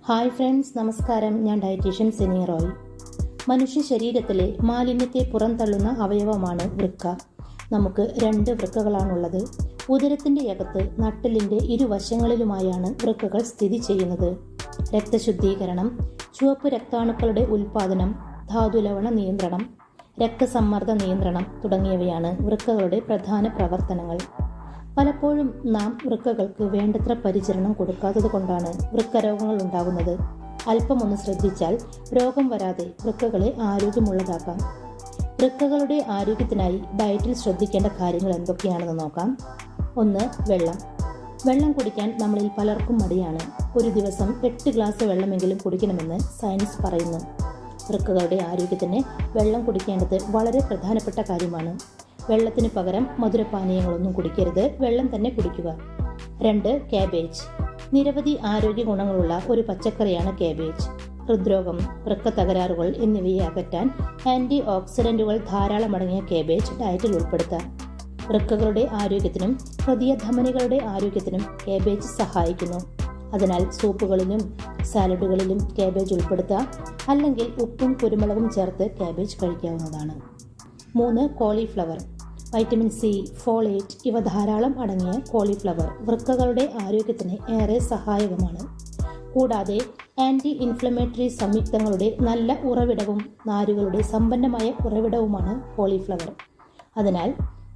Hi friends, നമസ്കാരം. ഞാൻ dietitian Sini Roy. മനുഷ്യ ശരീരത്തിലെ മാലിന്യത്തെ പുറന്തള്ളുന്ന അവയവമാണ് വൃക്ക. നമുക്ക് 2 വൃക്കകളാണുള്ളത്. ഉദരത്തിന്റെ അകത്ത് നട്ടെല്ലിന്റെ ഇരുവശങ്ങളിലുമായാണ് വൃക്കകൾ സ്ഥിതി ചെയ്യുന്നത്. രക്തശുദ്ധീകരണം, ചുവപ്പ് രക്താണുക്കളുടെ ഉൽപാദനം, ധാതുലവണ നിയന്ത്രണം, രക്തസമ്മർദ്ദ നിയന്ത്രണം തുടങ്ങിയവയാണ് വൃക്കകളുടെ പ്രധാന പ്രവർത്തനങ്ങൾ. പലപ്പോഴും നാം വൃക്കകൾക്ക് വേണ്ടത്ര പരിചരണം കൊടുക്കാത്തത് കൊണ്ടാണ് വൃക്കരോഗങ്ങൾ ഉണ്ടാകുന്നത്. അല്പമൊന്ന് ശ്രദ്ധിച്ചാൽ രോഗം വരാതെ വൃക്കകളെ ആരോഗ്യമുള്ളതാക്കാം. വൃക്കകളുടെ ആരോഗ്യത്തിനായി ഡയറ്റിൽ ശ്രദ്ധിക്കേണ്ട കാര്യങ്ങൾ എന്തൊക്കെയാണെന്ന് നോക്കാം. 1. വെള്ളം കുടിക്കാൻ നമ്മളിൽ പലർക്കും മടിയാണ്. ഒരു ദിവസം 8 ഗ്ലാസ് വെള്ളമെങ്കിലും കുടിക്കണമെന്ന് സയൻസ് പറയുന്നു. വൃക്കകളുടെ ആരോഗ്യത്തിന് വെള്ളം കുടിക്കേണ്ടത് വളരെ പ്രധാനപ്പെട്ട കാര്യമാണ്. വെള്ളത്തിന് പകരം മധുരപാനീയങ്ങളൊന്നും കുടിക്കരുത്, വെള്ളം തന്നെ കുടിക്കുക. 2. കാബേജ്. നിരവധി ആരോഗ്യ ഗുണങ്ങളുള്ള ഒരു പച്ചക്കറിയാണ് കാബേജ്. ഹൃദ്രോഗം, വൃക്ക തകരാറുകൾ എന്നിവയെ അകറ്റാൻ ആന്റി ഓക്സിഡന്റുകൾ ധാരാളം അടങ്ങിയ കാബേജ് ഡയറ്റിൽ ഉൾപ്പെടുത്താം. വൃക്കകളുടെ ആരോഗ്യത്തിനും ഹൃദയധമനികളുടെ ആരോഗ്യത്തിനും കാബേജ് സഹായിക്കുന്നു. അതിനാൽ സൂപ്പുകളിലും സാലഡുകളിലും കാബേജ് ഉൾപ്പെടുത്താം. അല്ലെങ്കിൽ ഉപ്പും കുരുമുളകും ചേർത്ത് കാബേജ് കഴിക്കാവുന്നതാണ്. 3. കോളിഫ്ലവർ. വൈറ്റമിൻ സി, ഫോളേറ്റ് ഇവ ധാരാളം അടങ്ങിയ കോളിഫ്ലവർ വൃക്കകളുടെ ആരോഗ്യത്തിന് ഏറെ സഹായകമാണ്. കൂടാതെ ആന്റി ഇൻഫ്ലമേറ്ററി സംയുക്തങ്ങളുടെ നല്ല ഉറവിടവും നാരുകളുടെ സമ്പന്നമായ ഉറവിടവുമാണ് കോളിഫ്ലവർ. അതിനാൽ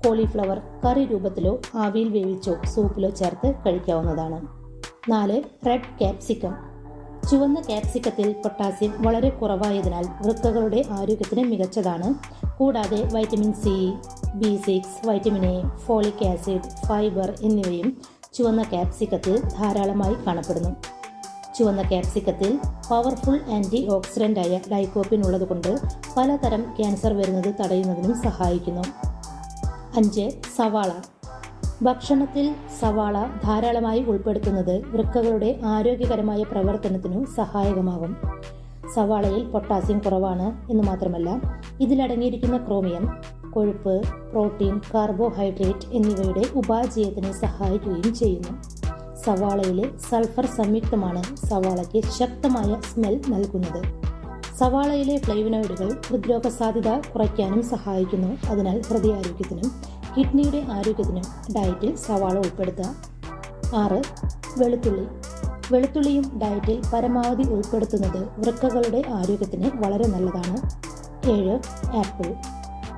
കോളിഫ്ലവർ കറി രൂപത്തിലോ ആവിയിൽ വേവിച്ചോ സൂപ്പിലോ ചേർത്ത് കഴിക്കാവുന്നതാണ്. 4. Red capsicum. ചുവന്ന ക്യാപ്സിക്കത്തിൽ പൊട്ടാസ്യം വളരെ കുറവായതിനാൽ വൃക്കകളുടെ ആരോഗ്യത്തിന് മികച്ചതാണ്. കൂടാതെ vitamin C, B6, vitamin A, folic acid, fibre എന്നിവയും ചുവന്ന ക്യാപ്സിക്കത്തിൽ ധാരാളമായി കാണപ്പെടുന്നു. ചുവന്ന ക്യാപ്സിക്കത്തിൽ പവർഫുൾ ആന്റി ഓക്സിഡന്റായ ലൈക്കോപ്പിൻ ഉള്ളതുകൊണ്ട് പലതരം ക്യാൻസർ വരുന്നത് തടയുന്നതിനും സഹായിക്കുന്നു. 5. സവാള. ഭക്ഷണത്തിൽ സവാള ധാരാളമായി ഉൾപ്പെടുത്തുന്നത് വൃക്കകളുടെ ആരോഗ്യകരമായ പ്രവർത്തനത്തിനു സഹായകമാകും. സവാളയിൽ പൊട്ടാസ്യം കുറവാണ് എന്ന് മാത്രമല്ല, ഇതിലടങ്ങിയിരിക്കുന്ന ക്രോമിയം കൊഴുപ്പ്, പ്രോട്ടീൻ, കാർബോഹൈഡ്രേറ്റ് എന്നിവയുടെ ഉപാജയത്തിനെ സഹായിക്കുകയും ചെയ്യുന്നു. സവാളയിലെ സൾഫർ സംയുക്തമാണ് സവാളയ്ക്ക് ശക്തമായ സ്മെൽ നൽകുന്നത്. സവാളയിലെ ഫ്ലേവനോയിഡുകൾ ഹൃദ്രോഗ സാധ്യത കുറയ്ക്കാനും സഹായിക്കുന്നു. അതിനാൽ ഹൃദയാരോഗ്യത്തിനും കിഡ്നിയുടെ ആരോഗ്യത്തിനും ഡയറ്റിൽ സവാള ഉൾപ്പെടുത്തുക. 6. വെളുത്തുള്ളി. വെളുത്തുള്ളിയും ഡയറ്റിൽ പരമാവധി ഉൾപ്പെടുത്തുന്നത് വൃക്കകളുടെ ആരോഗ്യത്തിന് വളരെ നല്ലതാണ്. 7. ആപ്പിൾ.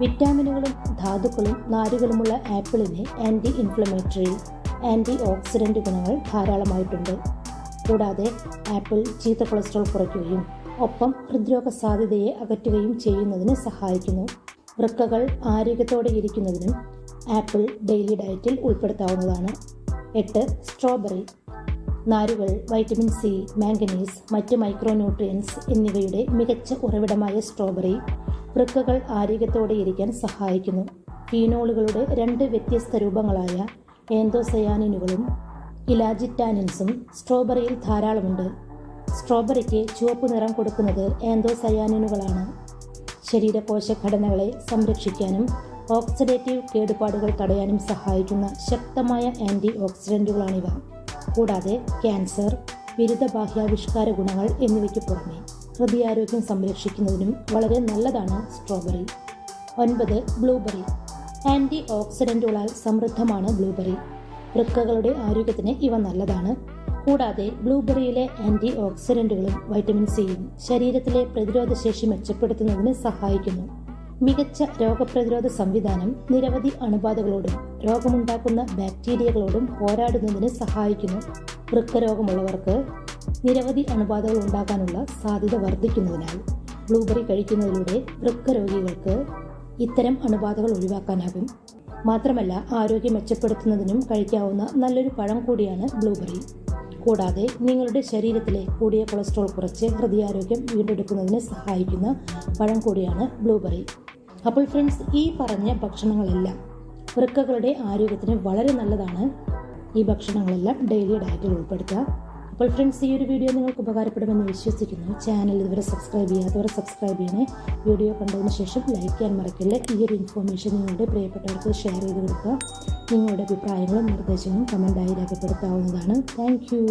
വിറ്റാമിനുകളും ധാതുക്കളും നാരുകളുമുള്ള ആപ്പിളിന് ആന്റി ഇൻഫ്ലമേറ്ററി, ആന്റി ഓക്സിഡന്റ് ഗുണങ്ങൾ ധാരാളമായിട്ടുണ്ട്. കൂടാതെ ആപ്പിൾ ചീത്ത കൊളസ്ട്രോൾ കുറയ്ക്കുകയും ഒപ്പം ഹൃദ്രോഗ സാധ്യതയെ അകറ്റുകയും ചെയ്യുന്നതിന് സഹായിക്കുന്നു. വൃക്കകൾ ആരോഗ്യത്തോടെ ഇരിക്കുന്നതിനും ആപ്പിൾ ഡെയിലി ഡയറ്റിൽ ഉൾപ്പെടുത്താവുന്നതാണ്. 8. സ്ട്രോബെറി. നാരുകൾ, വൈറ്റമിൻ സി, മാംഗനീസ്, മറ്റ് മൈക്രോന്യൂട്രിയൻസ് എന്നിവയുടെ മികച്ച ഉറവിടമായ സ്ട്രോബെറി വൃക്കകൾ ആരോഗ്യത്തോടെ ഇരിക്കാൻ സഹായിക്കുന്നു. ഫീനോളുകളുടെ 2 വ്യത്യസ്ത രൂപങ്ങളായ ആന്തോസയാനിനുകളും ഇലാജിറ്റാനിൻസും സ്ട്രോബെറിയിൽ ധാരാളമുണ്ട്. സ്ട്രോബെറിക്ക് ചുവപ്പ് നിറം കൊടുക്കുന്നത് ആന്തോസയാനിനുകളാണ്. ശരീരകോശഘടനകളെ സംരക്ഷിക്കാനും ഓക്സിഡേറ്റീവ് കേടുപാടുകൾ തടയാനും സഹായിക്കുന്ന ശക്തമായ ആന്റി ഓക്സിഡന്റുകളാണിവ. കൂടാതെ ക്യാൻസർ, വിരുദ്ധ ബാഹ്യാവിഷ്കാര ഗുണങ്ങൾ എന്നിവയ്ക്ക് പുറമെ ഹൃദയാരോഗ്യം സംരക്ഷിക്കുന്നതിനും വളരെ നല്ലതാണ് സ്ട്രോബെറി. 9. ബ്ലൂബെറി. ആന്റി ഓക്സിഡന്റുകളാൽ സമൃദ്ധമാണ് ബ്ലൂബെറി. വൃക്കകളുടെ ആരോഗ്യത്തിന് ഇവ നല്ലതാണ്. കൂടാതെ ബ്ലൂബെറിയിലെ ആന്റി ഓക്സിഡന്റുകളും വൈറ്റമിൻ സിയും ശരീരത്തിലെ പ്രതിരോധശേഷി മെച്ചപ്പെടുത്തുന്നതിന് സഹായിക്കുന്നു. മികച്ച രോഗപ്രതിരോധ സംവിധാനം നിരവധി അണുബാധകളോടും രോഗമുണ്ടാക്കുന്ന ബാക്ടീരിയകളോടും പോരാടുന്നതിന് സഹായിക്കുന്നു. വൃക്കരോഗമുള്ളവർക്ക് നിരവധി അണുബാധകൾ ഉണ്ടാകാനുള്ള സാധ്യത വർദ്ധിക്കുന്നതിനാൽ ബ്ലൂബെറി കഴിക്കുന്നതിലൂടെ വൃക്കരോഗികൾക്ക് ഇത്തരം അണുബാധകൾ ഒഴിവാക്കാനാകും. മാത്രമല്ല ആരോഗ്യം മെച്ചപ്പെടുത്തുന്നതിനും കഴിക്കാവുന്ന നല്ലൊരു പഴം കൂടിയാണ് ബ്ലൂബെറി. കൂടാതെ നിങ്ങളുടെ ശരീരത്തിലെ കൂടിയ കൊളസ്ട്രോൾ കുറച്ച് ഹൃദയാരോഗ്യം വീണ്ടെടുക്കുന്നതിന് സഹായിക്കുന്ന പഴം കൂടിയാണ് ബ്ലൂബെറി. അപ്പോൾ ഫ്രണ്ട്സ്, ഈ പറഞ്ഞ ഭക്ഷണങ്ങളെല്ലാം വൃക്കകളുടെ ആരോഗ്യത്തിന് വളരെ നല്ലതാണ്. ഈ ഭക്ഷണങ്ങളെല്ലാം ഡെയിലി ഡയറ്റിൽ ഉൾപ്പെടുത്തുക. അപ്പോൾ ഫ്രണ്ട്സ്, ഈ ഒരു വീഡിയോ നിങ്ങൾക്ക് ഉപകാരപ്പെടുമെന്ന് വിശ്വസിക്കുന്നു. ചാനൽ ഇതുവരെ സബ്സ്ക്രൈബ് ചെയ്യാത്തവർ സബ്സ്ക്രൈബ് ചെയ്യണേ. വീഡിയോ കണ്ടതിന് ശേഷം ലൈക്ക് ചെയ്യാൻ മറക്കില്ല. ഈ ഒരു ഇൻഫോർമേഷൻ നിങ്ങളുടെ പ്രിയപ്പെട്ടവർക്ക് ഷെയർ ചെയ്ത് കൊടുക്കുക. നിങ്ങളുടെ അഭിപ്രായങ്ങളും നിർദ്ദേശങ്ങളും കമൻറ്റായി രേഖപ്പെടുത്താവുന്നതാണ്. Thank you.